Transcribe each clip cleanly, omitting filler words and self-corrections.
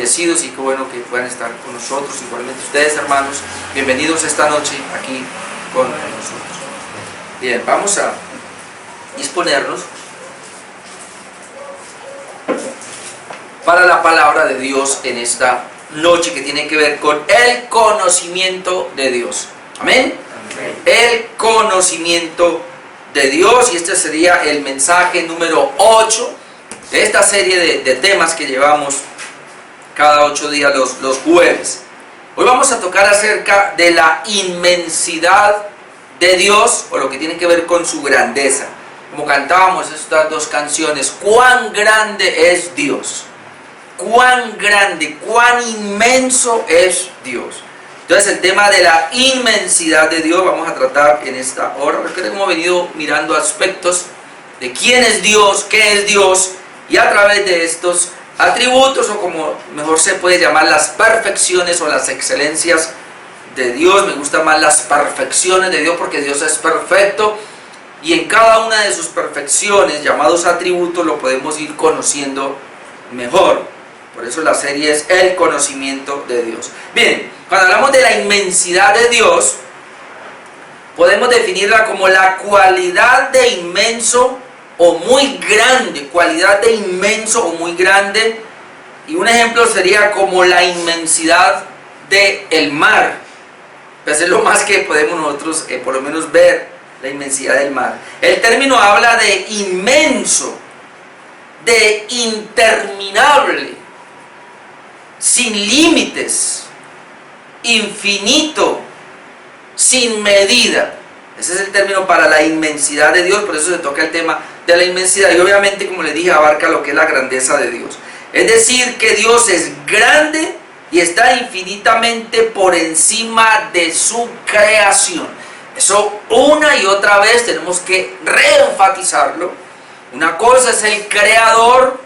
bendecidos y qué bueno que puedan estar con nosotros. Igualmente ustedes, hermanos, bienvenidos esta noche aquí con nosotros. Bien, vamos a disponernos para la palabra de Dios en esta noche, que tiene que ver con el conocimiento de Dios. Amén. El conocimiento de Dios, y este sería el mensaje número 8 de esta serie de temas que llevamos cada 8 días los jueves. Hoy vamos a tocar acerca de la inmensidad de Dios, o lo que tiene que ver con su grandeza. Como cantábamos estas dos canciones, cuán grande es Dios, cuán grande, cuán inmenso es Dios. Entonces el tema de la inmensidad de Dios vamos a tratar en esta hora. Recuerden cómo hemos venido mirando aspectos de quién es Dios, qué es Dios, y a través de estos atributos, o como mejor se puede llamar, las perfecciones o las excelencias de Dios. Me gustan más las perfecciones de Dios porque Dios es perfecto, y en cada una de sus perfecciones, llamados atributos, lo podemos ir conociendo mejor. Por eso la serie es el conocimiento de Dios. Bien, cuando hablamos de la inmensidad de Dios, podemos definirla como la cualidad de inmenso o muy grande, cualidad de inmenso o muy grande, y un ejemplo sería como la inmensidad del mar. Pues es lo más que podemos nosotros por lo menos ver, la inmensidad del mar. El término habla de inmenso, de interminable, sin límites, infinito, sin medida. Ese es el término para la inmensidad de Dios. Por eso se toca el tema de la inmensidad, y obviamente, como les dije, abarca lo que es la grandeza de Dios. Es decir, que Dios es grande y está infinitamente por encima de su creación. Eso una y otra vez tenemos que reenfatizarlo. Una cosa es el creador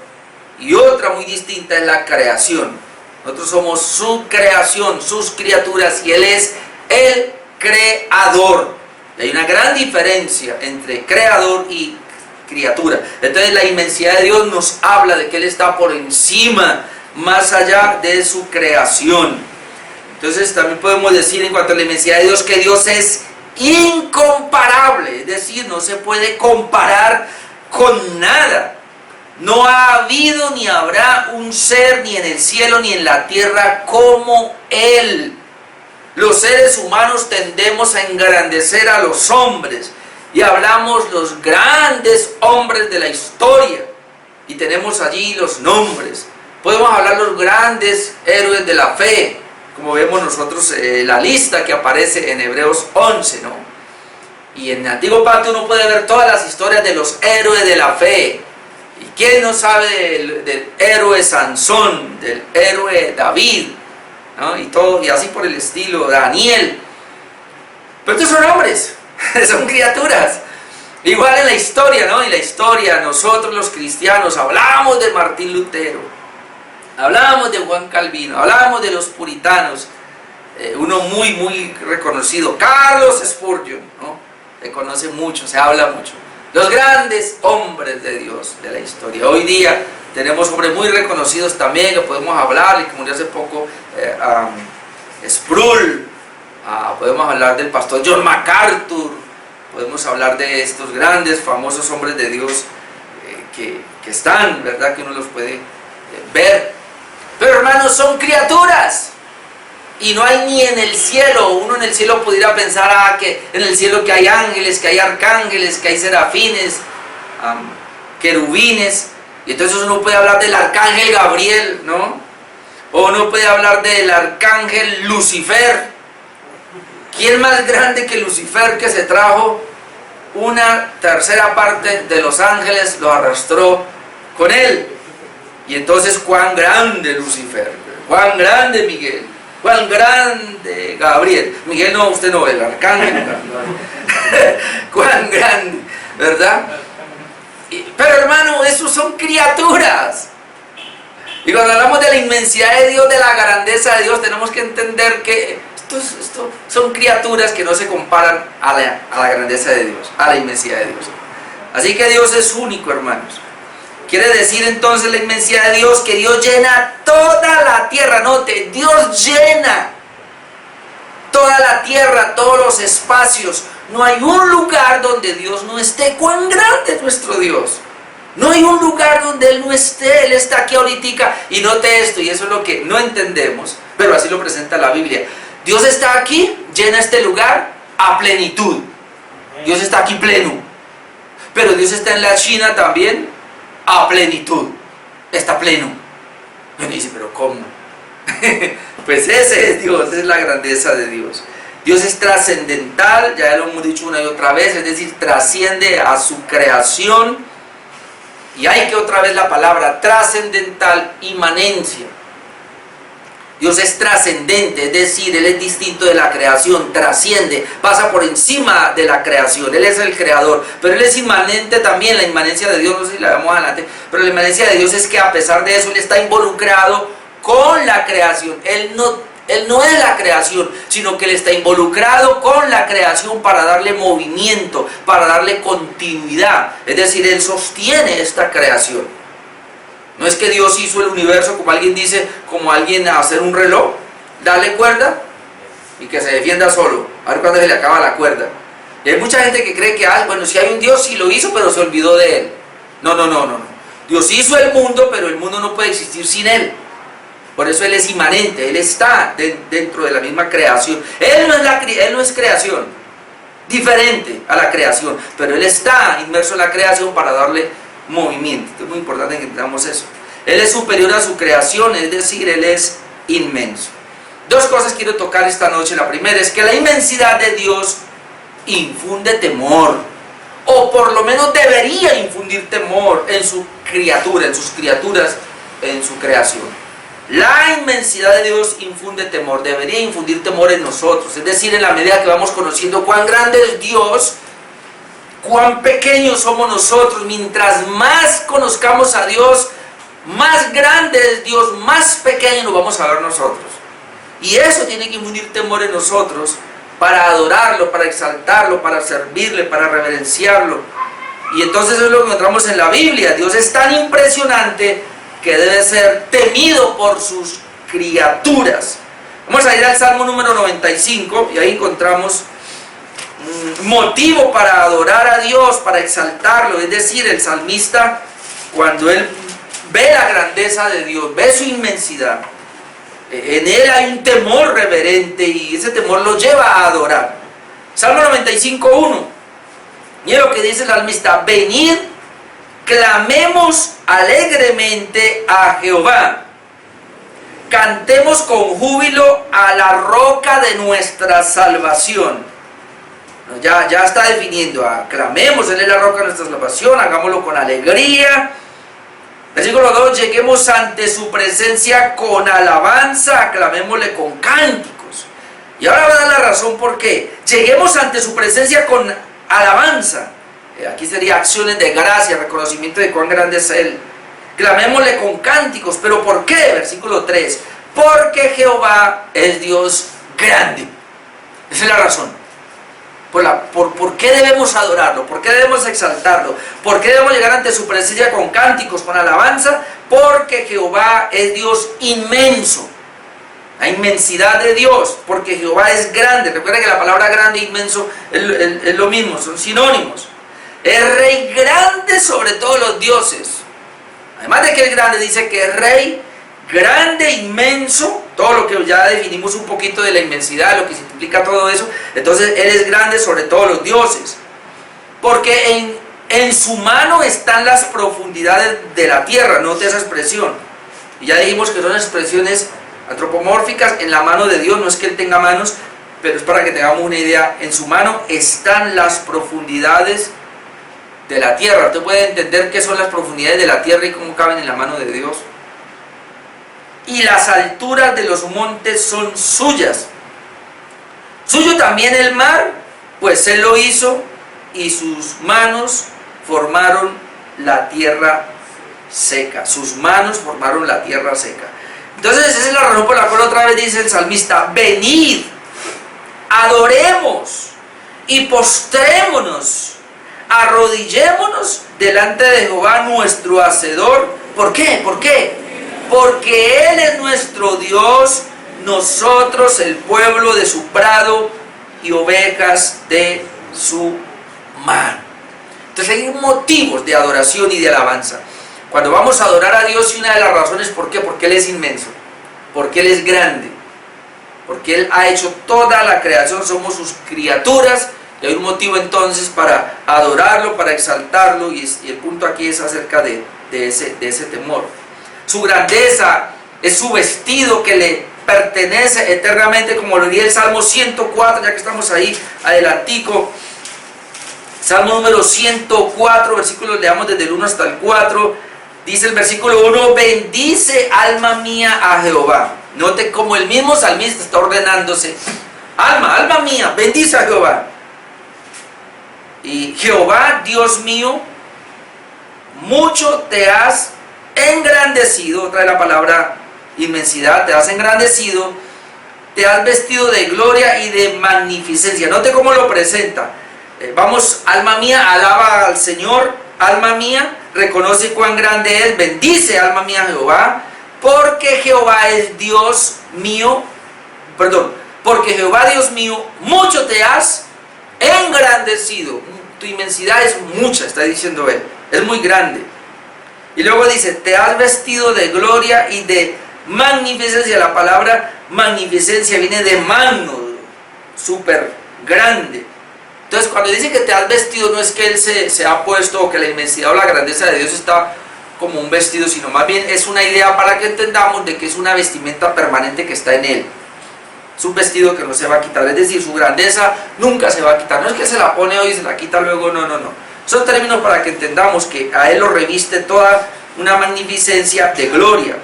y otra muy distinta es la creación. Nosotros somos su creación, sus criaturas, y Él es el creador. Y hay una gran diferencia entre creador y criatura. Entonces la inmensidad de Dios nos habla de que Él está por encima, más allá de su creación. Entonces también podemos decir en cuanto a la inmensidad de Dios que Dios es incomparable, es decir, no se puede comparar con nada. No ha habido ni habrá un ser ni en el cielo ni en la tierra como Él. Los seres humanos tendemos a engrandecer a los hombres y hablamos los grandes hombres de la historia y tenemos allí los nombres. Podemos hablar los grandes héroes de la fe, como vemos nosotros la lista que aparece en Hebreos 11, ¿no? Y en el Antiguo Pacto uno puede ver todas las historias de los héroes de la fe. ¿Y quién no sabe del héroe Sansón, del héroe David, ¿no? Y todo, y así por el estilo, Daniel? Pero estos son hombres, son criaturas. Igual en la historia, ¿no? En la historia nosotros los cristianos hablamos de Martín Lutero, hablamos de Juan Calvino, hablamos de los puritanos, uno muy reconocido, Carlos Spurgeon, ¿no? Se conoce mucho, se habla mucho. Los grandes hombres de Dios de la historia. Hoy día tenemos hombres muy reconocidos también que podemos hablar, y que murió hace poco Sproul, podemos hablar del pastor John MacArthur, podemos hablar de estos grandes, famosos hombres de Dios que están, ¿verdad? Que uno los puede ver. Pero hermanos, son criaturas. Y no hay ni en el cielo. Uno en el cielo pudiera pensar que en el cielo que hay ángeles, que hay arcángeles, que hay serafines, querubines. Y entonces uno puede hablar del arcángel Gabriel, ¿no? O uno puede hablar del arcángel Lucifer. ¿Quién más grande que Lucifer, que se trajo una tercera parte de los ángeles, lo arrastró con él? Y entonces, cuán grande Lucifer, cuán grande Miguel, cuán grande Gabriel. Miguel no, usted no, el arcángel. Cuán grande, ¿verdad? Pero hermano, esos son criaturas. Y cuando hablamos de la inmensidad de Dios, de la grandeza de Dios, tenemos que entender que estos son criaturas que no se comparan a la grandeza de Dios, a la inmensidad de Dios. Así que Dios es único, hermanos. Quiere decir entonces la inmensidad de Dios que Dios llena toda la tierra. Note, Dios llena toda la tierra, todos los espacios. No hay un lugar donde Dios no esté. ¡Cuán grande es nuestro Dios! No hay un lugar donde Él no esté. Él está aquí ahorita. Y note esto, y eso es lo que no entendemos, pero así lo presenta la Biblia. Dios está aquí, llena este lugar a plenitud. Dios está aquí pleno. Pero Dios está en la China también a plenitud. Está pleno. Y uno dice, pero ¿cómo? Pues ese es Dios, esa es la grandeza de Dios. Dios es trascendental, ya lo hemos dicho una y otra vez, es decir, trasciende a su creación. Y hay que otra vez la palabra trascendental, inmanencia. Dios es trascendente, es decir, Él es distinto de la creación, trasciende, pasa por encima de la creación. Él es el creador, pero Él es inmanente también. La inmanencia de Dios, no sé si la vemos adelante, pero la inmanencia de Dios es que a pesar de eso Él está involucrado con la creación. Él no es la creación, sino que Él está involucrado con la creación para darle movimiento, para darle continuidad. Es decir, Él sostiene esta creación. No es que Dios hizo el universo, como alguien dice, como alguien a hacer un reloj, darle cuerda y que se defienda solo, a ver cuándo se le acaba la cuerda. Y hay mucha gente que cree que, bueno, si hay un Dios, sí lo hizo, pero se olvidó de Él. No. Dios hizo el mundo, pero el mundo no puede existir sin Él. Por eso Él es inmanente, Él está dentro de la misma creación. Él no es creación, diferente a la creación, pero Él está inmerso en la creación para darle movimiento. Es muy importante que entendamos eso. Él es superior a su creación, es decir, Él es inmenso. Dos cosas quiero tocar esta noche. La primera es que la inmensidad de Dios infunde temor, o por lo menos debería infundir temor en su criatura, en sus criaturas, en su creación. La inmensidad de Dios infunde temor, debería infundir temor en nosotros, es decir, en la medida que vamos conociendo cuán grande es Dios, cuán pequeños somos nosotros. Mientras más conozcamos a Dios, más grande es Dios, más pequeño nos vamos a ver nosotros. Y eso tiene que infundir temor en nosotros para adorarlo, para exaltarlo, para servirle, para reverenciarlo. Y entonces eso es lo que encontramos en la Biblia. Dios es tan impresionante que debe ser temido por sus criaturas. Vamos a ir al Salmo número 95 y ahí encontramos motivo para adorar a Dios, para exaltarlo. Es decir, el salmista, cuando él ve la grandeza de Dios, ve su inmensidad, en él hay un temor reverente y ese temor lo lleva a adorar. Salmo 95:1. Mira lo que dice el salmista: venid, clamemos alegremente a Jehová, cantemos con júbilo a la roca de nuestra salvación. Ya está definiendo, clamemos, Él es la roca de nuestra salvación, hagámoslo con alegría. Versículo 2, lleguemos ante su presencia con alabanza, aclamémosle con cánticos. Y ahora va a dar la razón por qué. Lleguemos ante su presencia con alabanza. Aquí sería acciones de gracia, reconocimiento de cuán grande es Él. Clamémosle con cánticos. ¿Pero por qué? Versículo 3, porque Jehová es Dios grande. Esa es la razón. ¿Por qué debemos adorarlo? ¿Por qué debemos exaltarlo? ¿Por qué debemos llegar ante su presencia con cánticos, con alabanza? Porque Jehová es Dios inmenso. La inmensidad de Dios, porque Jehová es grande. Recuerda que la palabra grande e inmenso es lo mismo, son sinónimos. Es Rey grande sobre todos los dioses. Además de que es grande, dice que es Rey grande, inmenso, todo lo que ya definimos un poquito de la inmensidad, lo que implica todo eso. Entonces Él es grande sobre todos los dioses, porque en su mano están las profundidades de la tierra. Note esa expresión, y ya dijimos que son expresiones antropomórficas. En la mano de Dios, no es que Él tenga manos, pero es para que tengamos una idea. En su mano están las profundidades de la tierra. Usted puede entender qué son las profundidades de la tierra y cómo caben en la mano de Dios. Y las alturas de los montes son suyas. Suyo también el mar, pues Él lo hizo, y sus manos formaron la tierra seca. Sus manos formaron la tierra seca. Entonces esa es la razón por la cual otra vez dice el salmista: venid, adoremos y postrémonos arrodillémonos delante de Jehová nuestro Hacedor. ¿Por qué? ¿Por qué? Porque Él es nuestro Dios, nosotros el pueblo de su prado y ovejas de su mano. Entonces hay motivos de adoración y de alabanza. Cuando vamos a adorar a Dios, y una de las razones, ¿por qué? Porque Él es inmenso, porque Él es grande, porque Él ha hecho toda la creación, somos sus criaturas, y hay un motivo entonces para adorarlo, para exaltarlo, y el punto aquí es acerca de ese temor. Su grandeza es su vestido que le pertenece eternamente, como lo diría el Salmo 104, ya que estamos ahí adelantico. Salmo número 104, versículos, leamos desde el 1 hasta el 4. Dice el versículo 1, bendice alma mía a Jehová. Note como el mismo salmista está ordenándose. Alma mía, bendice a Jehová. Y Jehová, Dios mío, mucho te has engrandecido. Trae la palabra inmensidad, te has engrandecido, te has vestido de gloria y de magnificencia. Note cómo lo presenta. Vamos, alma mía, alaba al Señor. Alma mía, reconoce cuán grande es. Bendice, alma mía, a Jehová. Porque Jehová es Dios mío. Porque Jehová, Dios mío, mucho te has engrandecido. Tu inmensidad es mucha, está diciendo él. Es muy grande. Y luego dice, te has vestido de gloria y de magnificencia. La palabra magnificencia viene de magno, súper grande. Entonces cuando dice que te has vestido, no es que él se ha puesto, o que la inmensidad o la grandeza de Dios está como un vestido, sino más bien es una idea para que entendamos de que es una vestimenta permanente que está en él. Es un vestido que no se va a quitar, es decir, su grandeza nunca se va a quitar. No es que se la pone hoy y se la quita luego, no. Son términos para que entendamos que a él lo reviste toda una magnificencia de gloria.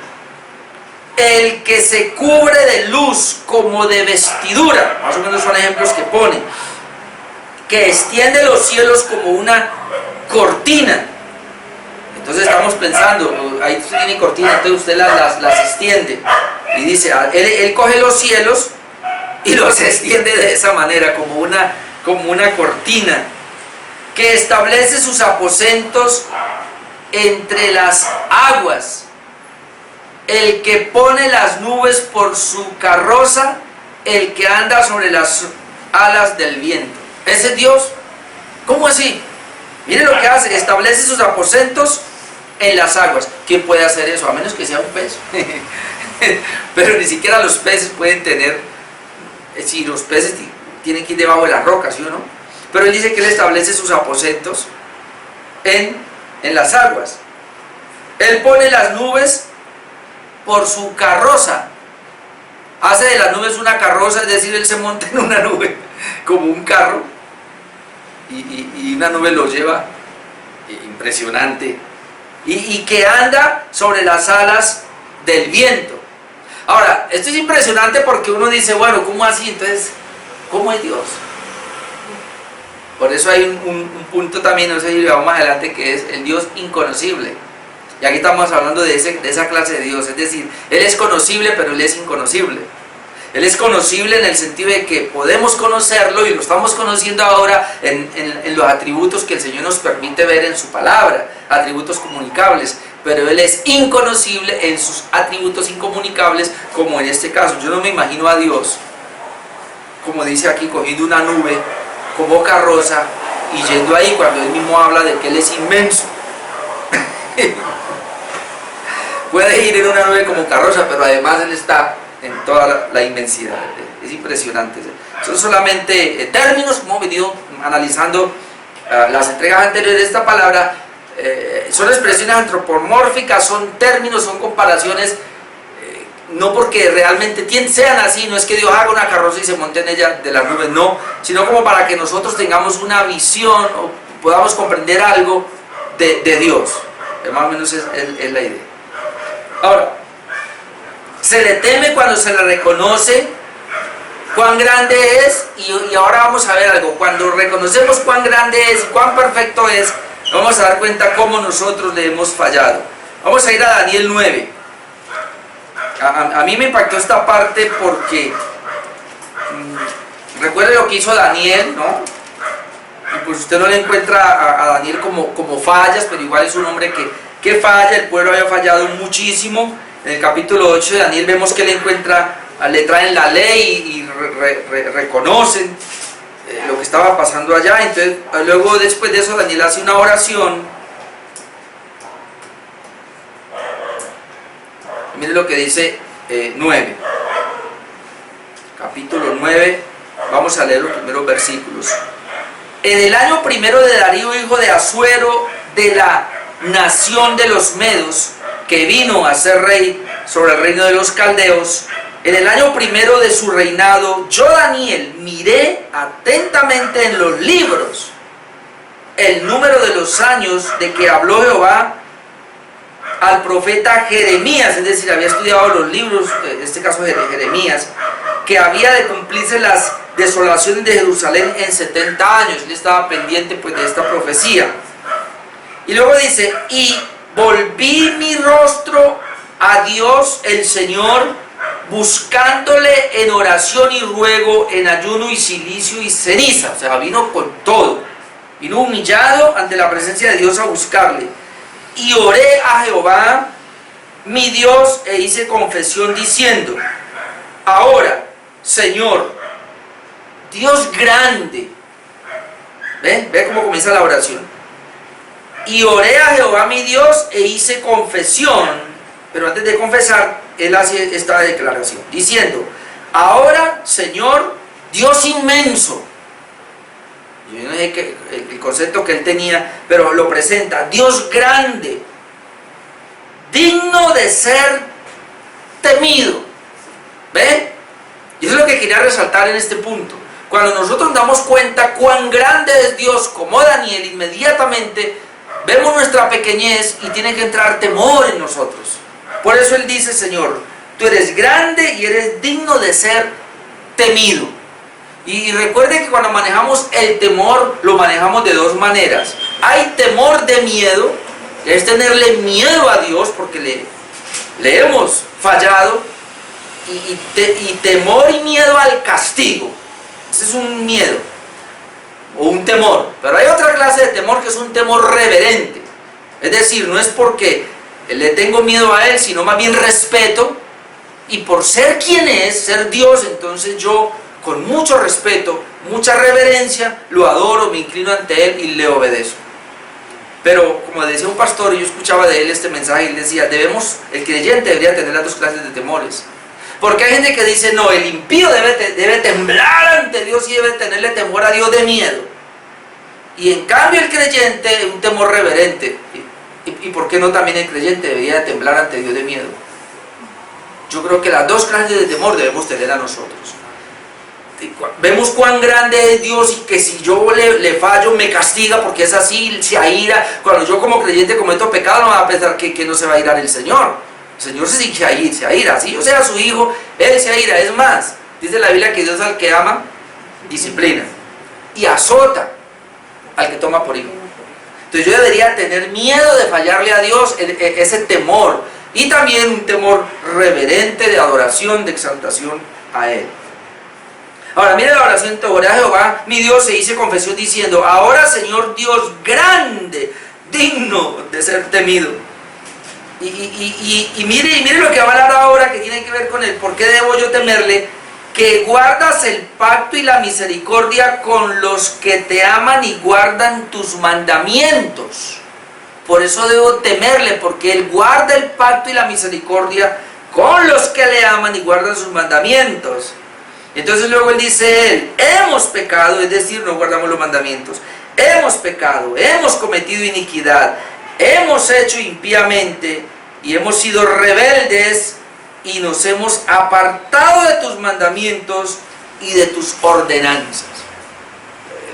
El que se cubre de luz como de vestidura, más o menos son ejemplos que pone. Que extiende los cielos como una cortina. Entonces estamos pensando, ahí usted tiene cortina, entonces usted las extiende. Y dice, él coge los cielos y los extiende de esa manera, como una cortina. Que establece sus aposentos entre las aguas. El que pone las nubes por su carroza, el que anda sobre las alas del viento. ¿Ese es Dios? ¿Cómo así? Mire lo que hace, establece sus aposentos en las aguas. ¿Quién puede hacer eso? A menos que sea un pez. Pero ni siquiera los peces pueden tener, si los peces tienen que ir debajo de las rocas, ¿sí o no? Pero él dice que él establece sus aposentos en las aguas. Él pone las nubes por su carroza. Hace de las nubes una carroza, es decir, él se monta en una nube como un carro y una nube lo lleva, impresionante, y que anda sobre las alas del viento. Ahora, esto es impresionante porque uno dice, bueno, ¿cómo así? Entonces, ¿cómo es Dios? Por eso hay un punto también, no sé si lo vamos más adelante, que es el Dios inconocible. Y aquí estamos hablando de esa clase de Dios, es decir, Él es conocible, pero Él es inconocible. Él es conocible en el sentido de que podemos conocerlo, y lo estamos conociendo ahora en los atributos que el Señor nos permite ver en su palabra, atributos comunicables, pero Él es inconocible en sus atributos incomunicables, como en este caso. Yo no me imagino a Dios, como dice aquí, cogiendo una nube como carroza y yendo ahí, cuando Él mismo habla de que Él es inmenso. Puede ir en una nube como carroza, pero además Él está en toda la inmensidad. Es impresionante. Son solamente términos, como hemos venido analizando las entregas anteriores de esta palabra. Son expresiones antropomórficas, son términos, son comparaciones, no porque realmente sean así, no es que Dios haga una carroza y se monte en ella de las nubes, no, sino como para que nosotros tengamos una visión o podamos comprender algo de Dios. Más o menos es la idea. Ahora, se le teme cuando se le reconoce cuán grande es, y ahora vamos a ver algo. Cuando reconocemos cuán grande es y cuán perfecto es, vamos a dar cuenta cómo nosotros le hemos fallado. Vamos a ir a Daniel 9. A mí me impactó esta parte porque recuerden lo que hizo Daniel, ¿no? y pues usted no le encuentra a Daniel como fallas, pero igual es un hombre que falla. El pueblo había fallado muchísimo. En el capítulo 8 de Daniel vemos que le traen la ley y reconocen lo que estaba pasando allá. Entonces luego después de eso Daniel hace una oración. Miren lo que dice 9, capítulo 9, vamos a leer los primeros versículos. En el año primero de Darío, hijo de Asuero, de la nación de los Medos, que vino a ser rey sobre el reino de los caldeos, en el año primero de su reinado, yo, Daniel, miré atentamente en los libros el número de los años de que habló Jehová al profeta Jeremías, es decir, había estudiado los libros, en este caso de Jeremías, que había de cumplirse las desolaciones de Jerusalén en 70 años. Él estaba pendiente pues de esta profecía. Y luego dice, y volví mi rostro a Dios el Señor, buscándole en oración y ruego, en ayuno y cilicio y ceniza. O sea, vino con todo, vino humillado ante la presencia de Dios a buscarle. Y oré a Jehová mi Dios e hice confesión diciendo, ahora, Señor, Dios grande. ¿Ve cómo comienza la oración? Y oré a Jehová mi Dios e hice confesión, pero antes de confesar, él hace esta declaración, diciendo, ahora, Señor, Dios inmenso. Yo no sé el concepto que él tenía, pero lo presenta, Dios grande, digno de ser temido. ¿Ve? Y eso es lo que quería resaltar en este punto. Cuando nosotros damos cuenta cuán grande es Dios, como Daniel, inmediatamente vemos nuestra pequeñez y tiene que entrar temor en nosotros. Por eso él dice, Señor, tú eres grande y eres digno de ser temido. Y recuerde que cuando manejamos el temor, lo manejamos de dos maneras. Hay temor de miedo, que es tenerle miedo a Dios porque le hemos fallado, y temor y miedo al castigo. Ese es un miedo o un temor. Pero hay otra clase de temor que es un temor reverente. Es decir, no es porque le tengo miedo a Él, sino más bien respeto, y por ser quien es, ser Dios, entonces yo con mucho respeto, mucha reverencia, lo adoro, me inclino ante Él y le obedezco. Pero como decía un pastor, y yo escuchaba de él este mensaje, y él decía, el creyente debería tener las dos clases de temores. Porque hay gente que dice, no, el impío debe temblar ante Dios y debe tenerle temor a Dios de miedo. Y en cambio el creyente, un temor reverente. ¿Y por qué no también el creyente debería temblar ante Dios de miedo? Yo creo que las dos clases de temor debemos tener a nosotros. Vemos cuán grande es Dios y que si yo le fallo me castiga porque es así, se aira. Cuando yo como creyente cometo pecado, no va a pensar que no se va a irar el Señor. El Señor se aira. Si yo sea su hijo, Él se aira. Es más, dice la Biblia que Dios al que ama, disciplina. Y azota al que toma por hijo. Entonces yo debería tener miedo de fallarle a Dios, ese temor. Y también un temor reverente de adoración, de exaltación a Él. Ahora mire la oración, oré a Jehová mi Dios e hice confesión diciendo, ahora Señor Dios grande, digno de ser temido. Y mire lo que va a hablar ahora, que tiene que ver con el por qué debo yo temerle, que guardas el pacto y la misericordia con los que te aman y guardan tus mandamientos. Por eso debo temerle, porque Él guarda el pacto y la misericordia con los que le aman y guardan sus mandamientos. Entonces luego Él dice, hemos pecado, es decir, no guardamos los mandamientos. Hemos pecado, hemos cometido iniquidad, hemos hecho impíamente y hemos sido rebeldes y nos hemos apartado de tus mandamientos y de tus ordenanzas.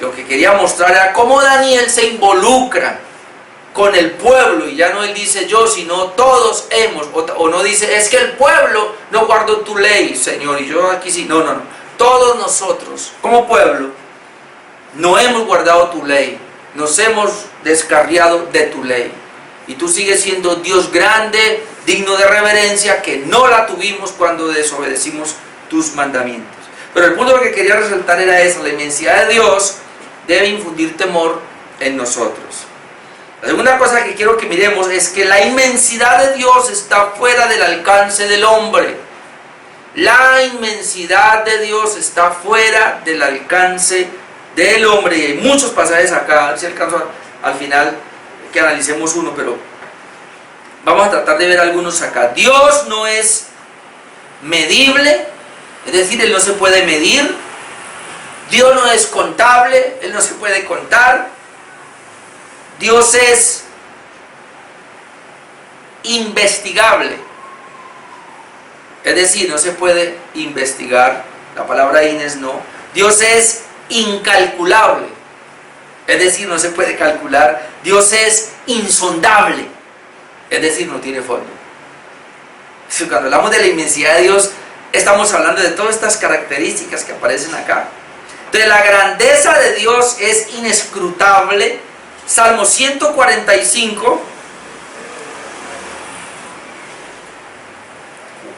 Lo que quería mostrar era cómo Daniel se involucra con el pueblo, y ya no él dice yo, sino todos hemos, o no dice, es que el pueblo no guardó tu ley, Señor, y yo aquí sí, no, todos nosotros, como pueblo, no hemos guardado tu ley, nos hemos descarriado de tu ley, y tú sigues siendo Dios grande, digno de reverencia, que no la tuvimos cuando desobedecimos tus mandamientos. Pero el punto que quería resaltar era eso, la inmensidad de Dios, debe infundir temor en nosotros. La segunda cosa que quiero que miremos es que la inmensidad de Dios está fuera del alcance del hombre. La inmensidad de Dios está fuera del alcance del hombre. Y hay muchos pasajes acá, a ver si alcanzo al final que analicemos uno, pero vamos a tratar de ver algunos acá. Dios no es medible, es decir, Él no se puede medir. Dios no es contable, Él no se puede contar. Dios es investigable, es decir, no se puede investigar, la palabra ines no. Dios es incalculable, es decir, no se puede calcular. Dios es insondable, es decir, no tiene fondo. Cuando hablamos de la inmensidad de Dios, estamos hablando de todas estas características que aparecen acá. Entonces, la grandeza de Dios es inescrutable. Salmo 145.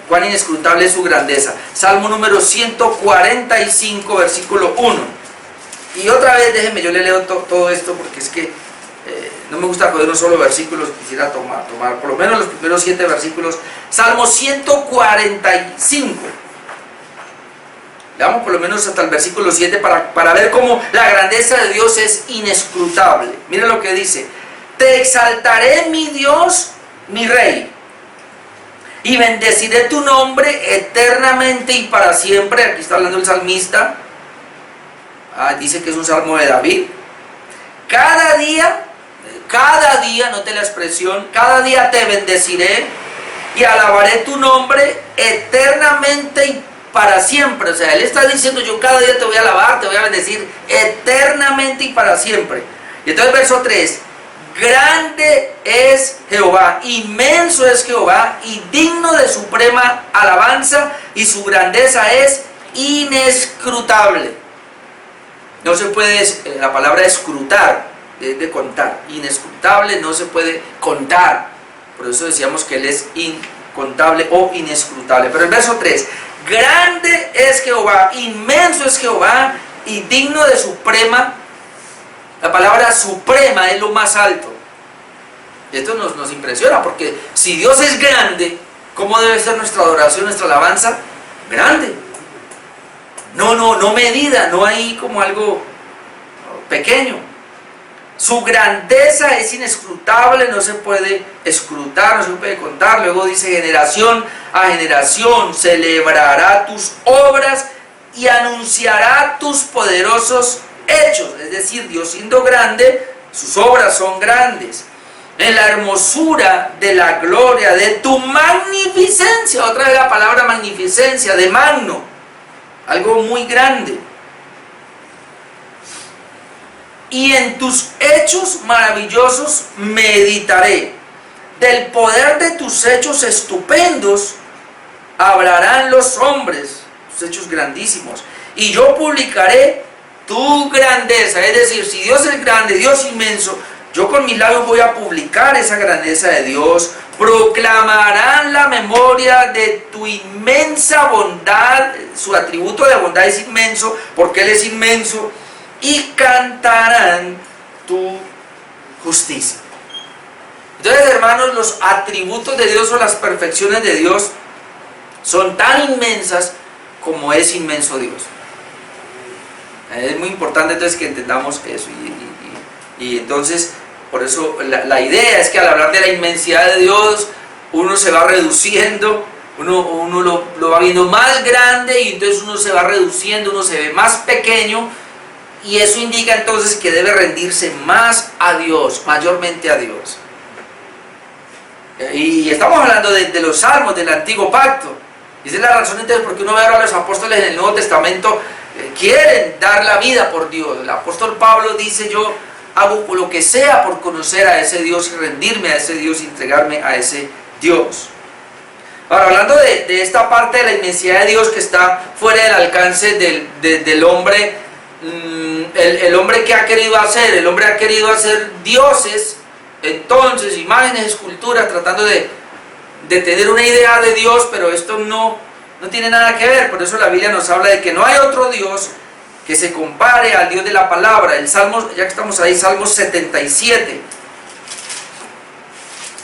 Cuán inescrutable es su grandeza. Salmo número 145, versículo 1. Y otra vez, déjenme, yo le leo todo esto porque es que no me gusta coger un solo versículo, quisiera tomar por lo menos los primeros 7 versículos. Salmo 145. Leamos por lo menos hasta el versículo 7 para ver cómo la grandeza de Dios es inescrutable. Mira lo que dice: te exaltaré, mi Dios, mi Rey, y bendeciré tu nombre eternamente y para siempre. Aquí está hablando el salmista. Dice que es un salmo de David. Cada día, note la expresión, cada día te bendeciré y alabaré tu nombre eternamente y para siempre. O sea, Él está diciendo: yo cada día te voy a alabar, te voy a bendecir eternamente y para siempre. Y entonces verso 3: grande es Jehová, inmenso es Jehová, y digno de suprema alabanza, y su grandeza es inescrutable. No se puede, la palabra escrutar, de contar. Inescrutable, no se puede contar. Por eso decíamos que Él es incontable o inescrutable. Pero el verso 3: grande es Jehová, inmenso es Jehová, y digno de suprema. La palabra suprema es lo más alto. Y esto nos impresiona, porque si Dios es grande, ¿cómo debe ser nuestra adoración, nuestra alabanza? Grande. No medida, no hay como algo pequeño. Su grandeza es inescrutable, no se puede escrutar, no se puede contar. Luego dice: generación a generación celebrará tus obras y anunciará tus poderosos hechos. Es decir, Dios siendo grande, sus obras son grandes. En la hermosura de la gloria de tu magnificencia, otra vez la palabra magnificencia, de magno, algo muy grande. Y en tus hechos maravillosos meditaré. Del poder de tus hechos estupendos hablarán los hombres, tus hechos grandísimos. Y yo publicaré tu grandeza. Es decir, si Dios es grande, Dios inmenso, yo con mis labios voy a publicar esa grandeza de Dios. Proclamarán la memoria de tu inmensa bondad. Su atributo de bondad es inmenso, porque Él es inmenso. Y cantarán tu justicia. Entonces, hermanos, los atributos de Dios o las perfecciones de Dios son tan inmensas como es inmenso Dios. Es muy importante entonces que entendamos eso. Y entonces, por eso la idea es que al hablar de la inmensidad de Dios, uno se va reduciendo, uno lo va viendo más grande, y entonces uno se va reduciendo, uno se ve más pequeño. Y eso indica entonces que debe rendirse más a Dios, mayormente a Dios. Y estamos hablando de los salmos del antiguo pacto. Y esa es la razón entonces por qué uno ve ahora a los apóstoles en el Nuevo Testamento, quieren dar la vida por Dios. El apóstol Pablo dice: yo hago lo que sea por conocer a ese Dios y rendirme a ese Dios y entregarme a ese Dios. Ahora, hablando de esta parte de la inmensidad de Dios que está fuera del alcance del hombre, el hombre que ha querido hacer, el hombre ha querido hacer dioses, entonces imágenes, esculturas, tratando de tener una idea de Dios, pero esto no tiene nada que ver. Por eso la Biblia nos habla de que no hay otro Dios que se compare al Dios de la palabra. El Salmo, ya que estamos ahí, Salmo 77.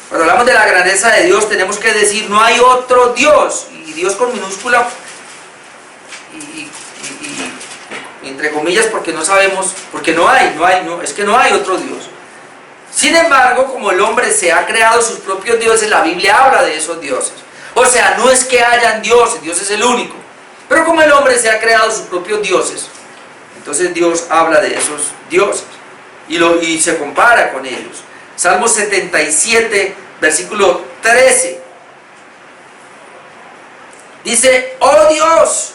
Cuando hablamos de la grandeza de Dios, tenemos que decir, no hay otro Dios, y Dios con minúscula, y entre comillas, porque no sabemos, porque es que no hay otro Dios. Sin embargo, como el hombre se ha creado sus propios dioses, la Biblia habla de esos dioses. O sea, no es que hayan dioses, Dios es el único. Pero como el hombre se ha creado sus propios dioses, entonces Dios habla de esos dioses y se compara con ellos. Salmo 77, versículo 13. Dice, oh Dios,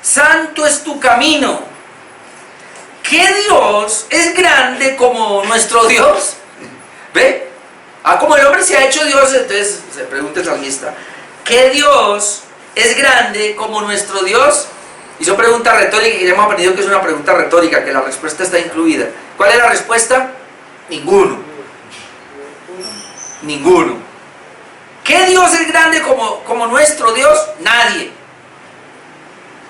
santo es tu camino. ¿Qué Dios es grande como nuestro Dios? ¿Ve? Como el hombre se ha hecho Dios, entonces se pregunta el salmista, ¿qué Dios es grande como nuestro Dios? Y son preguntas retóricas, que ya hemos aprendido que es una pregunta retórica, que la respuesta está incluida. ¿Cuál es la respuesta? Ninguno. Ninguno. ¿Qué Dios es grande como nuestro Dios? Nadie.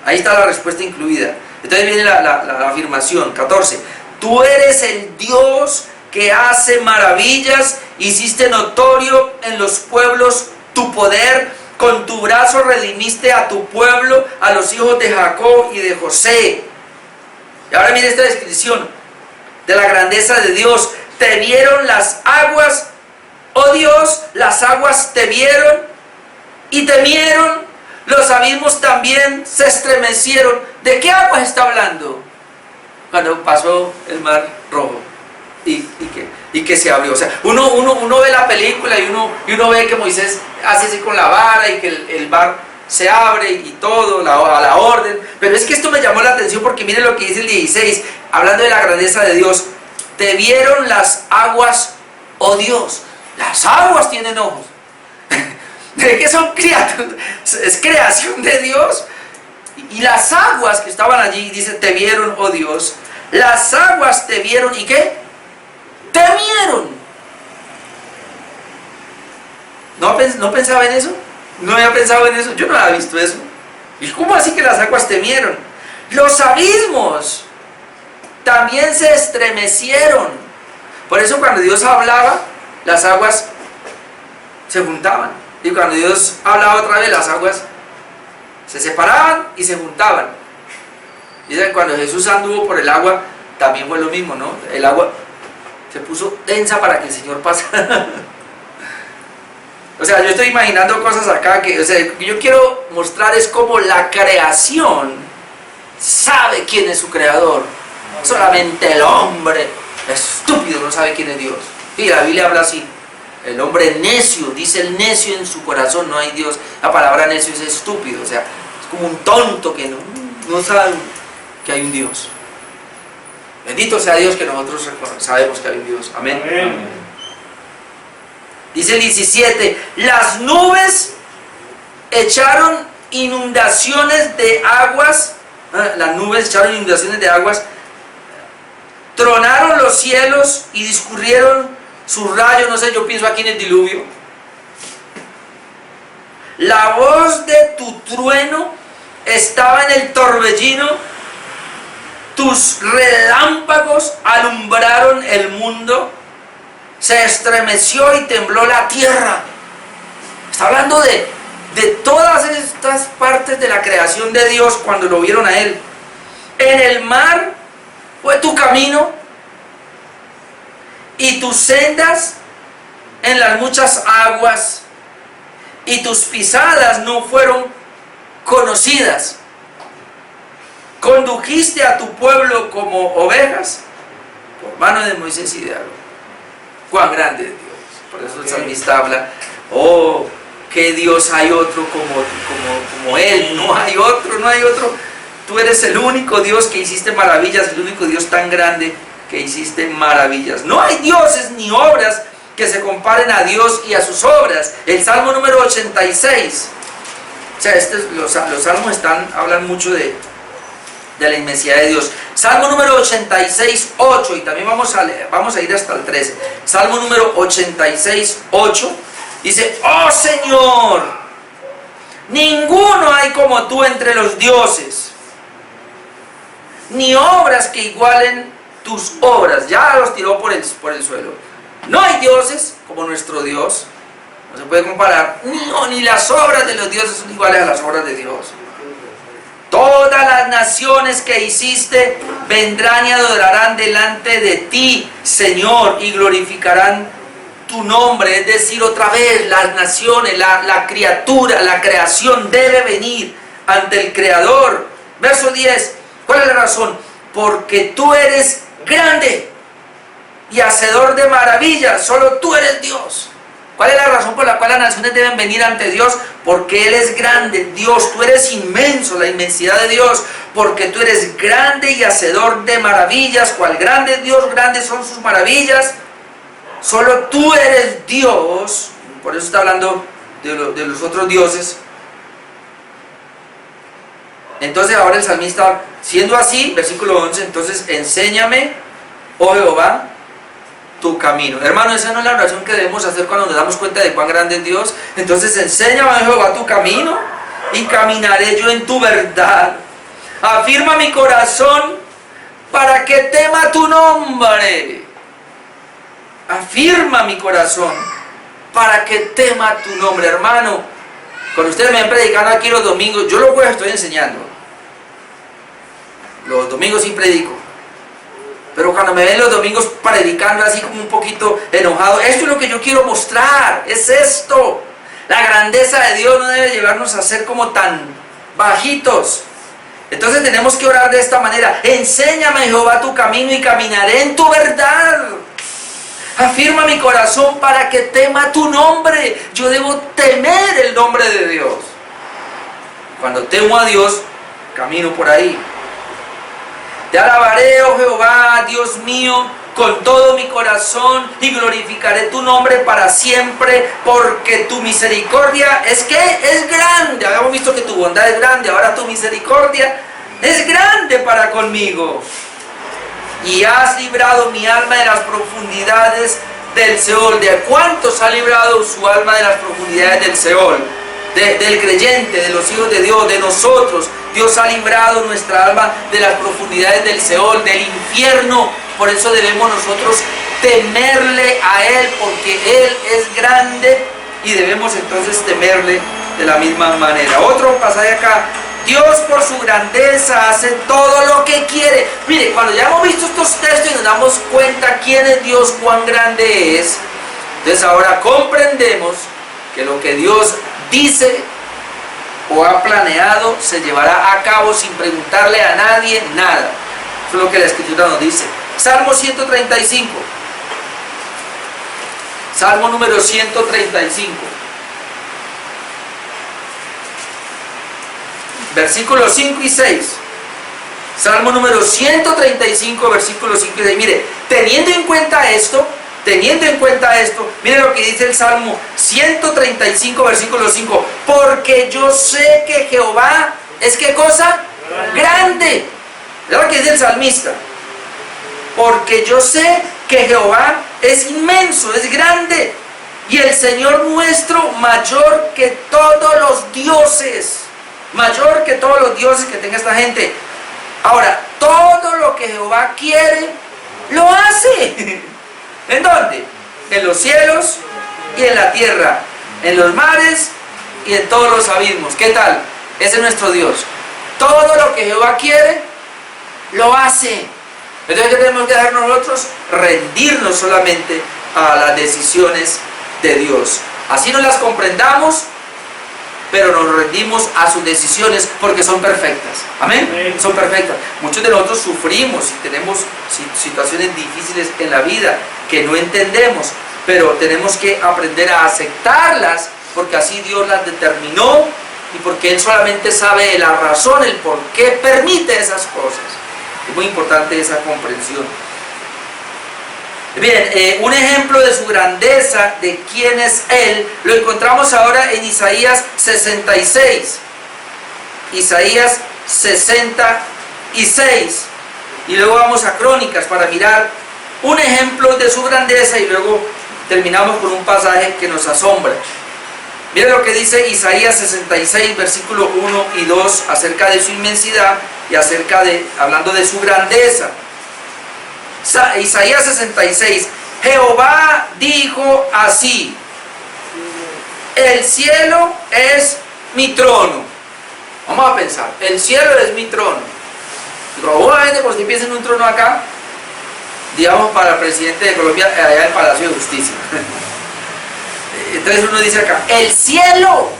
Ahí está la respuesta incluida. Entonces viene la afirmación, 14. Tú eres el Dios que hace maravillas, hiciste notorio en los pueblos tu poder, con tu brazo redimiste a tu pueblo, a los hijos de Jacob y de José. Y ahora mire esta descripción de la grandeza de Dios. Te vieron las aguas, oh Dios, las aguas te vieron y temieron, los abismos también se estremecieron. ¿De qué aguas está hablando? Cuando pasó el mar rojo y que se abrió. O sea, uno ve la película y uno ve que Moisés hace así con la vara y que el mar se abre y todo, a la orden. Pero es que esto me llamó la atención porque miren lo que dice el 16, hablando de la grandeza de Dios. Te vieron las aguas, oh Dios. Las aguas tienen ojos. ¿De qué son criaturas? Es creación de Dios. Y las aguas que estaban allí, dice, te vieron, oh Dios. Las aguas te vieron, ¿y qué? Temieron. ¿No pensaba en eso? ¿No había pensado en eso? Yo no había visto eso. ¿Y cómo así que las aguas temieron? Los abismos también se estremecieron. Por eso cuando Dios hablaba, las aguas se juntaban. Y cuando Dios hablaba otra vez, las aguas se separaban y se juntaban. Dicen, cuando Jesús anduvo por el agua, también fue lo mismo, ¿no? El agua se puso densa para que el Señor pasara. O sea, yo estoy imaginando cosas acá que, o sea, yo quiero mostrar es como la creación sabe quién es su creador. Solamente el hombre estúpido no sabe quién es Dios. Y la Biblia habla así. El hombre necio, dice el necio en su corazón, no hay Dios. La palabra necio es estúpido, o sea, es como un tonto que no sabe que hay un Dios. Bendito sea Dios que nosotros sabemos que hay un Dios. Amén. Amén. Dice el 17, las nubes echaron inundaciones de aguas, las nubes echaron inundaciones de aguas, tronaron los cielos y discurrieron sus rayos, no sé, yo pienso aquí en el diluvio. La voz de tu trueno estaba en el torbellino, tus relámpagos alumbraron el mundo, se estremeció y tembló la tierra. Está hablando de todas estas partes de la creación de Dios cuando lo vieron a Él. En el mar fue tu camino y tus sendas en las muchas aguas, y tus pisadas no fueron conocidas. Condujiste a tu pueblo como ovejas por mano de Moisés y de Aarón. Cuán grande es Dios. Por eso el salmista habla, oh, que Dios hay otro como Él. No hay otro, no hay otro. Tú eres el único Dios que hiciste maravillas, el único Dios tan grande que hiciste maravillas. No hay dioses ni obras que se comparen a Dios y a sus obras. El Salmo número 86. O sea, los salmos hablan mucho de la inmensidad de Dios. Salmo número 86, 8, y también vamos a ir hasta el 13. Salmo número 86, 8, dice, oh Señor, ninguno hay como tú entre los dioses. ni obras que igualen tus obras. Ya los tiró por el suelo. No hay dioses como nuestro Dios. No se puede comparar. Ni las obras de los dioses son iguales a las obras de Dios. Todas las naciones que hiciste vendrán y adorarán delante de ti, Señor, y glorificarán tu nombre. Es decir, otra vez, las naciones, la criatura, la creación debe venir ante el Creador. Verso 10. ¿Cuál es la razón? Porque tú eres grande y hacedor de maravillas. Solo tú eres Dios. ¿Cuál es la razón por la cual las naciones deben venir ante Dios? Porque Él es grande. Dios, tú eres inmenso, la inmensidad de Dios. Porque tú eres grande y hacedor de maravillas. ¿Cuál grande es Dios? Grandes son sus maravillas. Solo tú eres Dios. Por eso está hablando de los otros dioses. Entonces ahora el salmista, siendo así, versículo 11, entonces enséñame, oh Jehová, tu camino. Hermano, esa no es la oración que debemos hacer cuando nos damos cuenta de cuán grande es Dios. Entonces enséñame, oh Jehová, tu camino y caminaré yo en tu verdad. Afirma mi corazón para que tema tu nombre. Afirma mi corazón para que tema tu nombre. Hermano, cuando ustedes me ven predicando aquí los domingos, yo lo estoy enseñando. Los domingos sí predico. Pero cuando me ven los domingos predicando así como un poquito enojado, esto es lo que yo quiero mostrar, es esto. La grandeza de Dios no debe llevarnos a ser como tan bajitos. Entonces tenemos que orar de esta manera. Enséñame, Jehová, tu camino y caminaré en tu verdad. Afirma mi corazón para que tema tu nombre. Yo debo temer el nombre de Dios. Cuando temo a Dios, camino por ahí. Te alabaré, oh Jehová, Dios mío, con todo mi corazón y glorificaré tu nombre para siempre, porque tu misericordia es grande. Habíamos visto que tu bondad es grande, ahora tu misericordia es grande para conmigo. Y has librado mi alma de las profundidades del Seol. ¿De cuántos ha librado su alma de las profundidades del Seol? Del creyente, de los hijos de Dios, de nosotros. Dios ha librado nuestra alma de las profundidades del Seol, del infierno. Por eso debemos nosotros temerle a Él, porque Él es grande y debemos entonces temerle de la misma manera. Otro pasaje acá. Dios por su grandeza hace todo lo que quiere. Mire, cuando ya hemos visto estos textos y nos damos cuenta quién es Dios, cuán grande es, entonces ahora comprendemos que lo que Dios dice o ha planeado se llevará a cabo sin preguntarle a nadie nada. Eso es lo que la Escritura nos dice. Salmo 135. Salmo número 135. Versículos 5 y 6. Salmo número 135, versículos 5 y 6. Mire, teniendo en cuenta esto, mire lo que dice el Salmo 135, versículo 5. Porque yo sé que Jehová es, ¿qué cosa? Grande. Es lo que dice el salmista. Porque yo sé que Jehová es inmenso, es grande. Y el Señor nuestro mayor que todos los dioses. Mayor que todos los dioses que tenga esta gente. Ahora, todo lo que Jehová quiere, lo hace. ¿En dónde? En los cielos y en la tierra, en los mares y en todos los abismos. ¿Qué tal? Ese es nuestro Dios. Todo lo que Jehová quiere, lo hace. Entonces, ¿qué tenemos que hacer nosotros? Rendirnos solamente a las decisiones de Dios. Así no las comprendamos, pero nos rendimos a sus decisiones porque son perfectas. Amén. Amén. Son perfectas. Muchos de nosotros sufrimos y tenemos situaciones difíciles en la vida que no entendemos, pero tenemos que aprender a aceptarlas porque así Dios las determinó y porque Él solamente sabe la razón, el por qué permite esas cosas. Es muy importante esa comprensión. Bien, un ejemplo de su grandeza, de quién es Él, lo encontramos ahora en Isaías 66. Isaías 66. Y luego vamos a Crónicas para mirar un ejemplo de su grandeza y luego terminamos con un pasaje que nos asombra. Mira lo que dice Isaías 66, versículo 1 y 2, acerca de su inmensidad y acerca de, hablando de su grandeza. Isaías 66, Jehová dijo así: el cielo es mi trono. Vamos a pensar, el cielo es mi trono. Probablemente cuando usted piensa en un trono acá, digamos para el presidente de Colombia, allá en el Palacio de Justicia. Entonces uno dice acá, el cielo.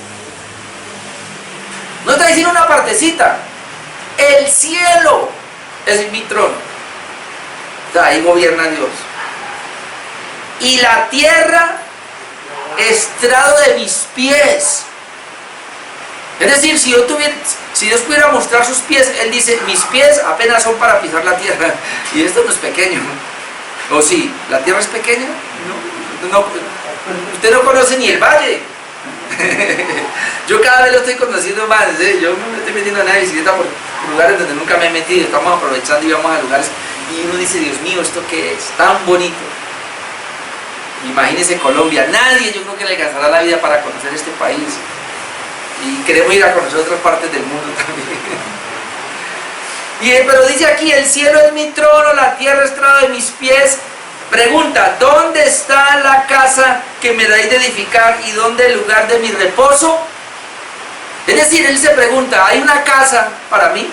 No está diciendo una partecita. El cielo es mi trono. O sea, ahí gobierna Dios. Y la tierra, estrado de mis pies. Es decir, si Dios pudiera mostrar sus pies, Él dice, mis pies apenas son para pisar la tierra. Y esto no es pequeño. ¿O sí? ¿La tierra es pequeña? No. Usted no conoce ni el valle. Yo cada vez lo estoy conociendo más, ¿eh? Yo no me estoy metiendo en la bicicleta por lugares donde nunca me he metido. Estamos aprovechando y vamos a lugares y uno dice, Dios mío, ¿esto qué es? Tan bonito. Imagínese Colombia. Nadie, yo creo que le alcanzará la vida para conocer este país. Y queremos ir a conocer otras partes del mundo también. Pero dice aquí, el cielo es mi trono, la tierra es estrado de mis pies. Pregunta, ¿dónde está la casa que me dais de edificar y dónde el lugar de mi reposo? Es decir, él se pregunta, ¿hay una casa para mí?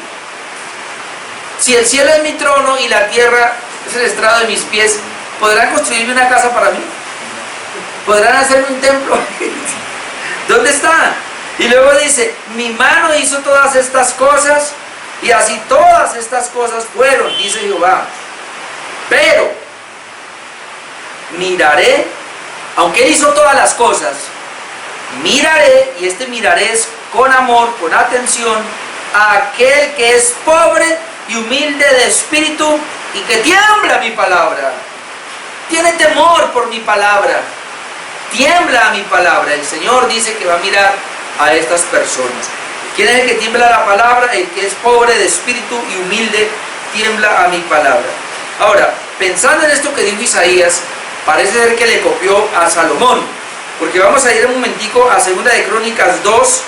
Si el cielo es mi trono y la tierra es el estrado de mis pies, ¿podrán construirme una casa para mí? ¿Podrán hacerme un templo? ¿Dónde está? Y luego dice, mi mano hizo todas estas cosas y así todas estas cosas fueron, dice Jehová. Pero miraré, aunque Él hizo todas las cosas, miraré, y este miraré es con amor, con atención, a aquel que es pobre y humilde de espíritu y que tiembla mi palabra. Tiene temor por mi palabra, tiembla a mi palabra. El Señor dice que va a mirar a estas personas. ¿Quién es el que tiembla la palabra? El que es pobre de espíritu y humilde, tiembla a mi palabra. Ahora, pensando en esto que dijo Isaías, parece ser que le copió a Salomón, porque vamos a ir un momentico a 2 de Crónicas 2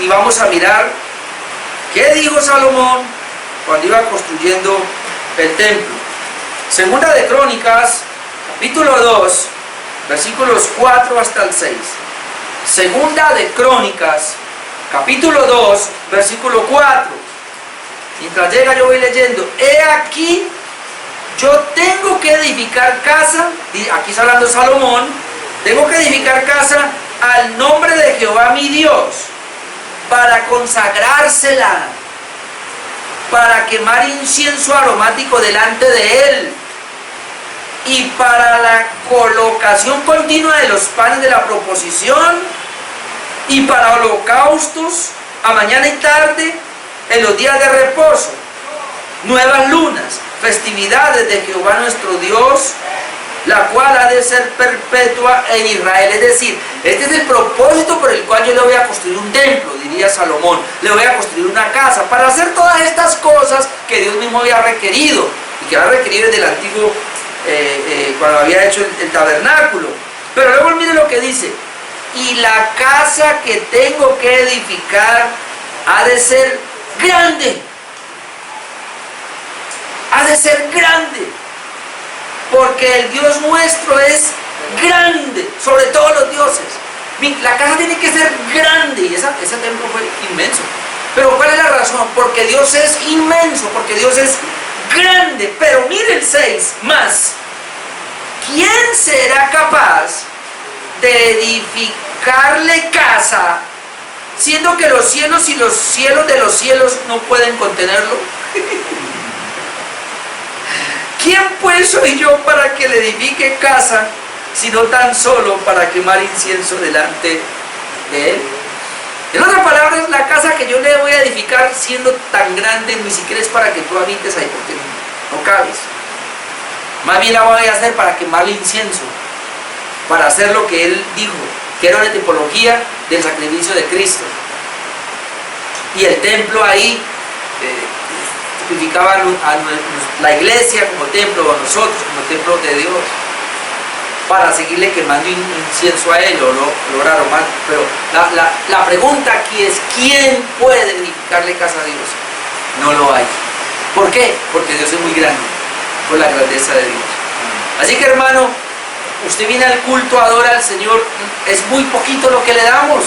y vamos a mirar qué dijo Salomón cuando iba construyendo el templo. 2 de Crónicas, capítulo 2, versículos 4 hasta el 6. 2 de Crónicas, capítulo 2, versículo 4. Mientras llega yo voy leyendo. He aquí, yo tengo que edificar casa, aquí está hablando Salomón, tengo que edificar casa al nombre de Jehová mi Dios, para consagrársela, para quemar incienso aromático delante de Él, y para la colocación continua de los panes de la proposición, y para holocaustos a mañana y tarde, en los días de reposo, nuevas lunas, festividades de Jehová nuestro Dios, la cual ha de ser perpetua en Israel. Es decir, este es el propósito por el cual yo le voy a construir un templo, diría Salomón, le voy a construir una casa, para hacer todas estas cosas que Dios mismo había requerido, y que había requerido desde el antiguo, cuando había hecho el tabernáculo. Pero luego mire lo que dice, y la casa que tengo que edificar ha de ser grande, ha de ser grande, porque el Dios nuestro es grande sobre todos los dioses. La casa tiene que ser grande, y ese templo fue inmenso. Pero ¿cuál es la razón? Porque Dios es inmenso, porque Dios es grande. Pero mire el 6 más, ¿quién será capaz de edificarle casa, siendo que los cielos y los cielos de los cielos no pueden contenerlo? ¿Quién pues soy yo para que le edifique casa, sino tan solo para quemar incienso delante de Él? En otras palabras, la casa que yo le voy a edificar, siendo tan grande, ni siquiera es para que tú habites ahí, porque no cabes. Más bien la voy a hacer para quemarle incienso, para hacer lo que Él dijo, que era una tipología del sacrificio de Cristo. Y el templo ahí tipificaba a la iglesia como templo, o a nosotros como templo de Dios. para seguirle quemando incienso a él o orar o más. Pero la pregunta aquí es, ¿quién puede edificarle casa a Dios? No lo hay. ¿Por qué? Porque Dios es muy grande, por la grandeza de Dios. Así que, hermano, usted viene al culto, adora al Señor, es muy poquito lo que le damos,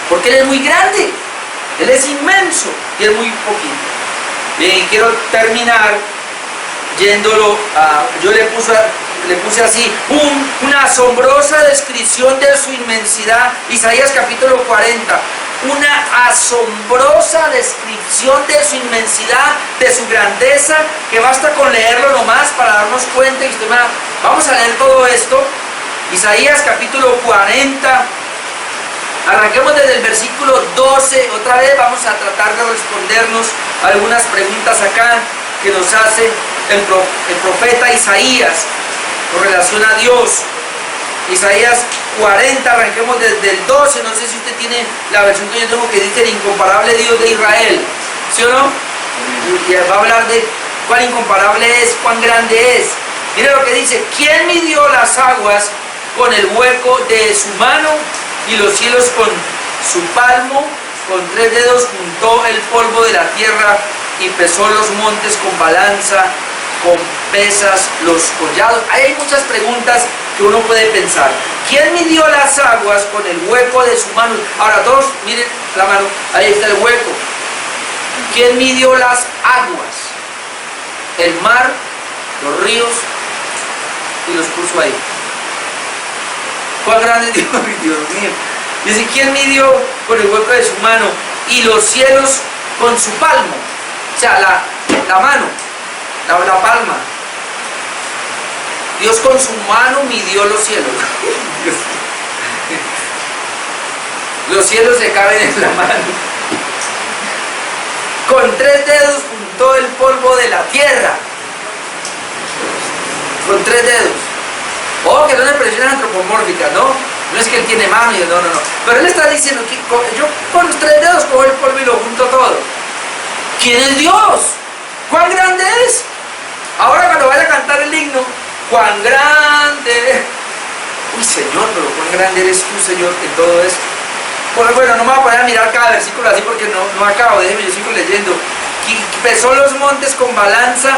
porque Él es muy grande, Él es inmenso y es muy poquito. Bien, quiero terminar yéndolo a, yo le puse así, una asombrosa descripción de su inmensidad, Isaías capítulo 40, una asombrosa descripción de su inmensidad, de su grandeza, que basta con leerlo nomás para darnos cuenta. Y usted vamos a leer todo esto, Isaías capítulo 40, arranquemos desde el versículo 12, otra vez vamos a tratar de respondernos algunas preguntas acá que nos hace el profeta Isaías con relación a Dios. Isaías 40, arranquemos desde el 12, no sé si usted tiene la versión que yo tengo que dice el incomparable Dios de Israel, ¿sí o no? Y va a hablar de cuán incomparable es, cuán grande es. Mire lo que dice: ¿quién midió las aguas con el hueco de su mano y los cielos con su palmo? Con 3 dedos juntó el polvo de la tierra y pesó los montes con balanza, con pesas los collados. Ahí hay muchas preguntas que uno puede pensar. ¿Quién midió las aguas con el hueco de su mano? Ahora todos miren la mano, ahí está el hueco. ¿Quién midió las aguas? El mar, los ríos, y los puso ahí. ¿Cuán grande es Dios? Dios mío. Dice, ¿quién midió con el hueco de su mano y los cielos con su palmo? O sea, la mano, la palma. Dios con su mano midió los cielos. Los cielos se caben en la mano. Con 3 dedos juntó el polvo de la tierra. Con 3 dedos. Oh, que son expresiones antropomórficas, ¿no? No es que él tiene mano y no. Pero él está diciendo que yo con los 3 dedos cojo el polvo y lo junto todo. ¿Quién es Dios? ¿Cuán grande es? Ahora cuando vaya a cantar el himno, cuán grande. Uy, Señor, pero cuán grande eres tú, Señor, en todo esto. Bueno, no me voy a poner a mirar cada versículo así porque no acabo, déjeme, yo sigo leyendo. Y pesó los montes con balanza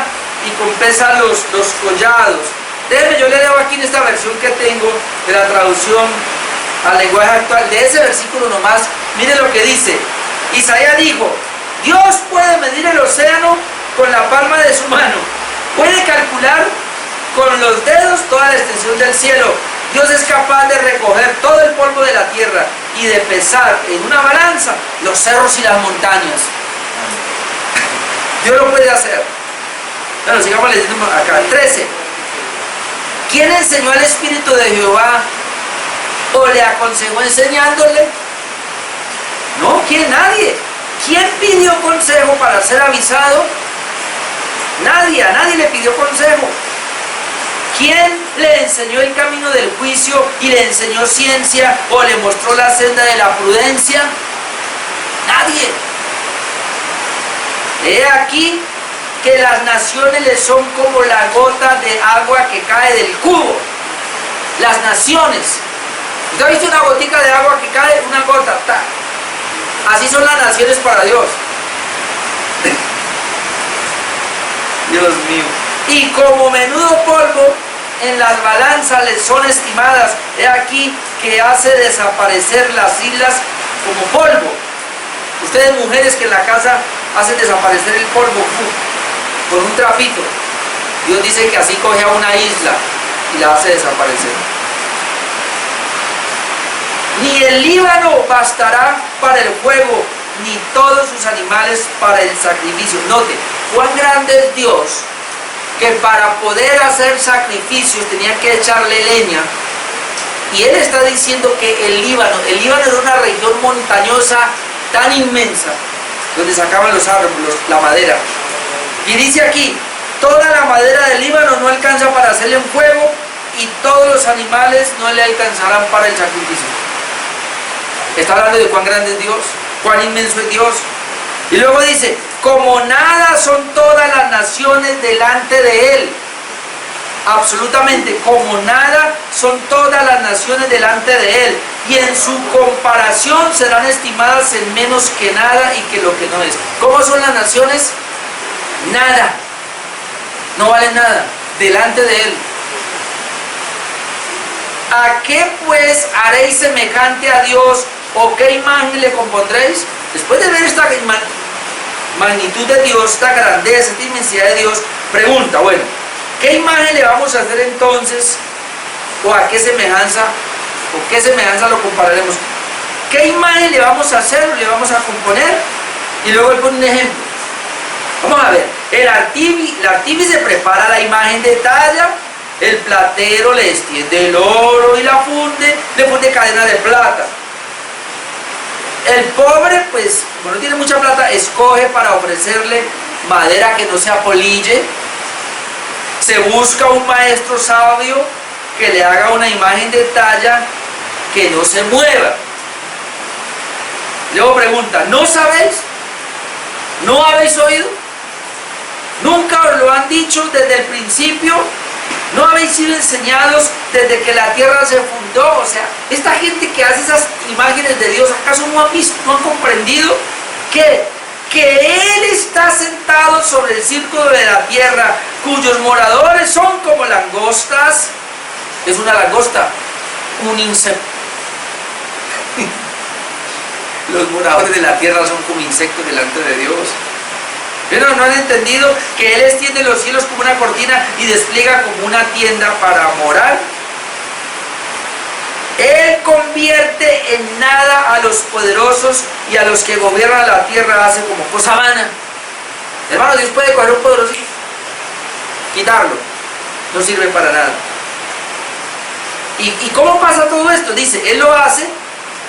y con pesa los collados. Déjeme, yo le leo aquí en esta versión que tengo de la traducción al lenguaje actual, de ese versículo nomás. Mire lo que dice. Isaías dijo: Dios puede medir el océano con la palma de su mano, puede calcular con los dedos toda la extensión del cielo. Dios es capaz de recoger todo el polvo de la tierra y de pesar en una balanza los cerros y las montañas. Dios lo puede hacer. Bueno, sigamos leyendo acá. 13. ¿Quién enseñó al Espíritu de Jehová o le aconsejó enseñándole? No, ¿quién? Nadie. ¿Quién pidió consejo para ser avisado? Nadie, a nadie le pidió consejo. ¿Quién le enseñó el camino del juicio y le enseñó ciencia o le mostró la senda de la prudencia? Nadie. He aquí que las naciones le son como la gota de agua que cae del cubo. Las naciones. ¿Usted ha visto una gotica de agua que cae? Una gota. Así son las naciones para Dios. Dios mío. Y como menudo polvo en las balanzas les son estimadas. He aquí que hace desaparecer las islas como polvo. Ustedes mujeres que en la casa hacen desaparecer el polvo con un trapito. Dios dice que así coge a una isla y la hace desaparecer. Ni el Líbano bastará para el fuego, ni todos sus animales para el sacrificio. Note, cuán grande es Dios, que para poder hacer sacrificios tenían que echarle leña. Y Él está diciendo que el Líbano era una región montañosa tan inmensa, donde sacaban los árboles, la madera. Y dice aquí, toda la madera del Líbano no alcanza para hacerle un fuego, y todos los animales no le alcanzarán para el sacrificio. Está hablando de cuán grande es Dios, cuán inmenso es Dios. Y luego dice, como nada son todas las naciones delante de Él. absolutamente como nada son todas las naciones delante de Él, y en su comparación serán estimadas en menos que nada y que lo que no es. ¿Cómo son las naciones? Nada. No valen nada delante de Él. ¿A qué pues haréis semejante a Dios, o qué imagen le compondréis? Después de ver esta magnitud de Dios, esta grandeza, esta inmensidad de Dios, pregunta, bueno, ¿qué imagen le vamos a hacer entonces? ¿O a qué semejanza? ¿O qué semejanza lo compararemos? ¿Qué imagen le vamos a hacer? ¿Le vamos a componer? Y luego él pone un ejemplo. Vamos a ver, el artífice prepara la imagen de talla, el platero le extiende el oro y la funde, le pone cadena de plata. El pobre, pues, como no tiene mucha plata, escoge para ofrecerle madera que no se apolille. Se busca un maestro sabio que le haga una imagen de talla que no se mueva. Luego pregunta, ¿no sabéis? ¿No habéis oído? ¿Nunca os lo han dicho desde el principio? ¿No habéis sido enseñados desde que la tierra se fundó? O sea, esta gente que hace esas imágenes de Dios, ¿acaso no han visto, no han comprendido que Él está sentado sobre el círculo de la tierra, cuyos moradores son como langostas? Es una langosta, un insecto. Los moradores de la tierra son como insectos delante de Dios. Pero no han entendido que Él extiende los cielos como una cortina y despliega como una tienda para morar. Él convierte en nada a los poderosos, y a los que gobiernan la tierra hace como cosa vana. Hermano, Dios puede coger un poderosito, quitarlo, no sirve para nada. ¿Y cómo pasa todo esto? Dice, Él lo hace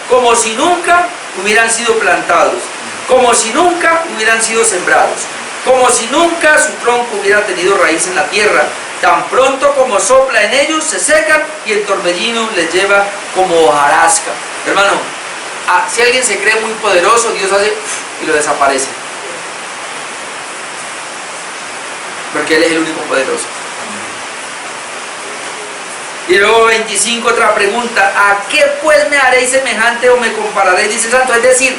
como si nunca hubieran sido plantados, como si nunca hubieran sido sembrados, como si nunca su tronco hubiera tenido raíz en la tierra. Tan pronto como sopla en ellos, se secan, y el torbellino les lleva como hojarasca. Hermano, si alguien se cree muy poderoso, Dios hace y lo desaparece, porque Él es el único poderoso. Y luego 25, otra pregunta, ¿a qué pues me haréis semejante o me compararéis? Dice el santo. Es decir,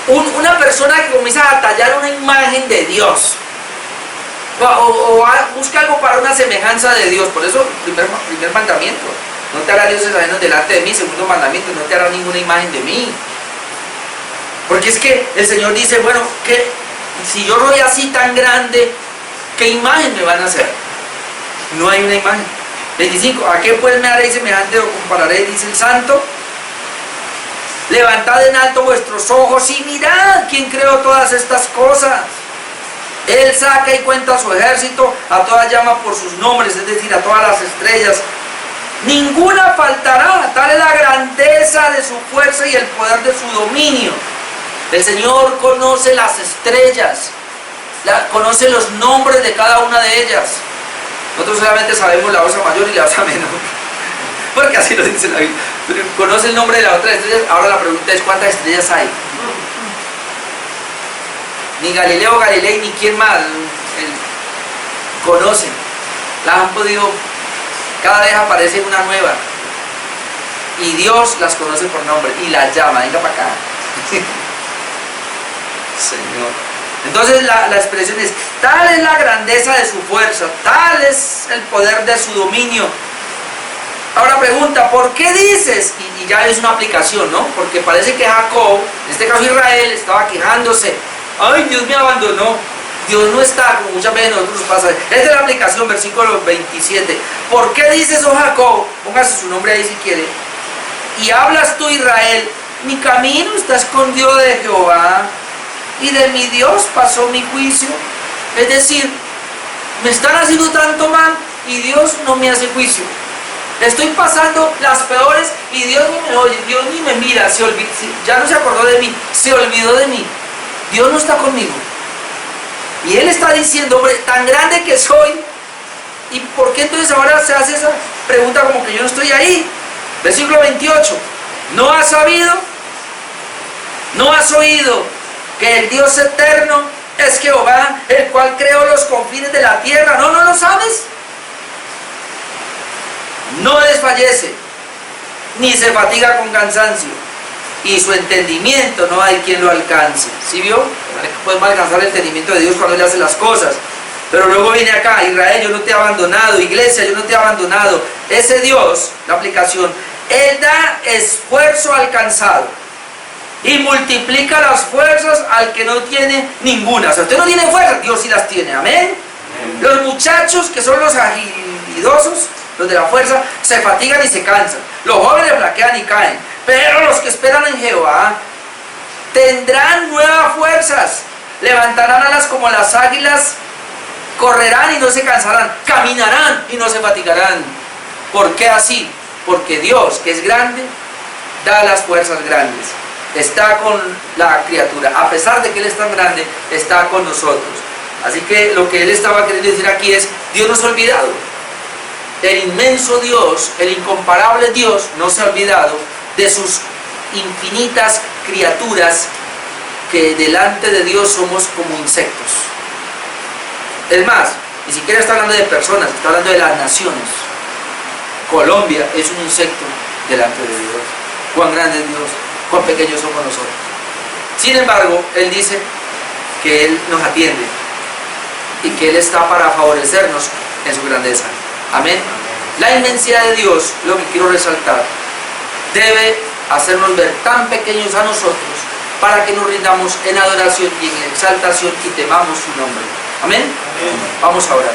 una persona que comienza a tallar una imagen de Dios, o busca algo para una semejanza de Dios. Por eso, primer mandamiento, no te hará dioses ajenos delante de mí. Segundo mandamiento, no te hará ninguna imagen de mí. Porque es que el Señor dice, bueno, que si yo soy así tan grande, ¿qué imagen me van a hacer? No hay una imagen. 25, ¿a qué pues me haréis semejante o compararéis? Dice el santo. Levantad en alto vuestros ojos y mirad quién creó todas estas cosas. Él saca y cuenta a su ejército, a todas llama por sus nombres, es decir, a todas las estrellas. Ninguna faltará, tal es la grandeza de su fuerza y el poder de su dominio. El Señor conoce las estrellas, conoce los nombres de cada una de ellas. Nosotros solamente sabemos la osa mayor y la osa menor, porque así lo dice la Biblia. Pero conoce el nombre de las otras estrellas. Ahora la pregunta es, ¿cuántas estrellas hay? Ni Galileo Galilei ni quien más conocen. Las han podido, cada vez aparece una nueva, y Dios las conoce por nombre y las llama. Venga para acá. Señor. Entonces la expresión es, tal es la grandeza de su fuerza, tal es el poder de su dominio. Ahora pregunta, ¿por qué dices? Y ya es una aplicación, ¿no? Porque parece que Jacob, en este caso Israel, estaba quejándose. Ay, Dios me abandonó. Dios no está, como muchas veces nosotros nos pasa. Esta es la aplicación, versículo 27. ¿Por qué dices, oh Jacob? Póngase su nombre ahí si quiere. Y hablas tú, Israel, mi camino está escondido de Jehová, y de mi Dios pasó mi juicio. Es decir, me están haciendo tanto mal y Dios no me hace juicio. Estoy pasando las peores y Dios ni me oye, Dios ni me mira, ya no se acordó de mí, se olvidó de mí. Dios no está conmigo. Y Él está diciendo, hombre, tan grande que soy, ¿y por qué entonces ahora se hace esa pregunta como que yo no estoy ahí? Versículo 28. ¿No has sabido? ¿No has oído que el Dios eterno es Jehová, el cual creó los confines de la tierra? ¿No lo sabes? no desfallece, ni se fatiga con cansancio, y su entendimiento no hay quien lo alcance. ¿Sí vio? Podemos alcanzar el entendimiento de Dios cuando Él hace las cosas. Pero luego viene acá: Israel, yo no te he abandonado. Iglesia, yo no te he abandonado. Ese Dios, la aplicación, Él da esfuerzo al cansado y multiplica las fuerzas al que no tiene ninguna. O sea, usted no tiene fuerzas, Dios sí las tiene. Amén. Los muchachos que son los agilidosos, los de la fuerza, se fatigan y se cansan. Los jóvenes flaquean y caen. Pero los que esperan en Jehová tendrán nuevas fuerzas, levantarán alas como las águilas, correrán y no se cansarán, caminarán y no se fatigarán. ¿Por qué así? Porque Dios, que es grande, da las fuerzas grandes. Está con la criatura. A pesar de que Él es tan grande, está con nosotros. Así que lo que Él estaba queriendo decir aquí es: Dios no se ha olvidado. El inmenso Dios, el incomparable Dios, no se ha olvidado de sus infinitas criaturas, que delante de Dios somos como insectos. Es más, ni siquiera está hablando de personas, está hablando de las naciones. Colombia es un insecto delante de Dios. Cuán grande es Dios, cuán pequeños somos nosotros. Sin embargo, Él dice que Él nos atiende y que Él está para favorecernos en su grandeza. Amén. La inmensidad de Dios, lo que quiero resaltar, debe hacernos ver tan pequeños a nosotros, para que nos rindamos en adoración y en exaltación y temamos su nombre. Amén. Amén. Vamos a orar.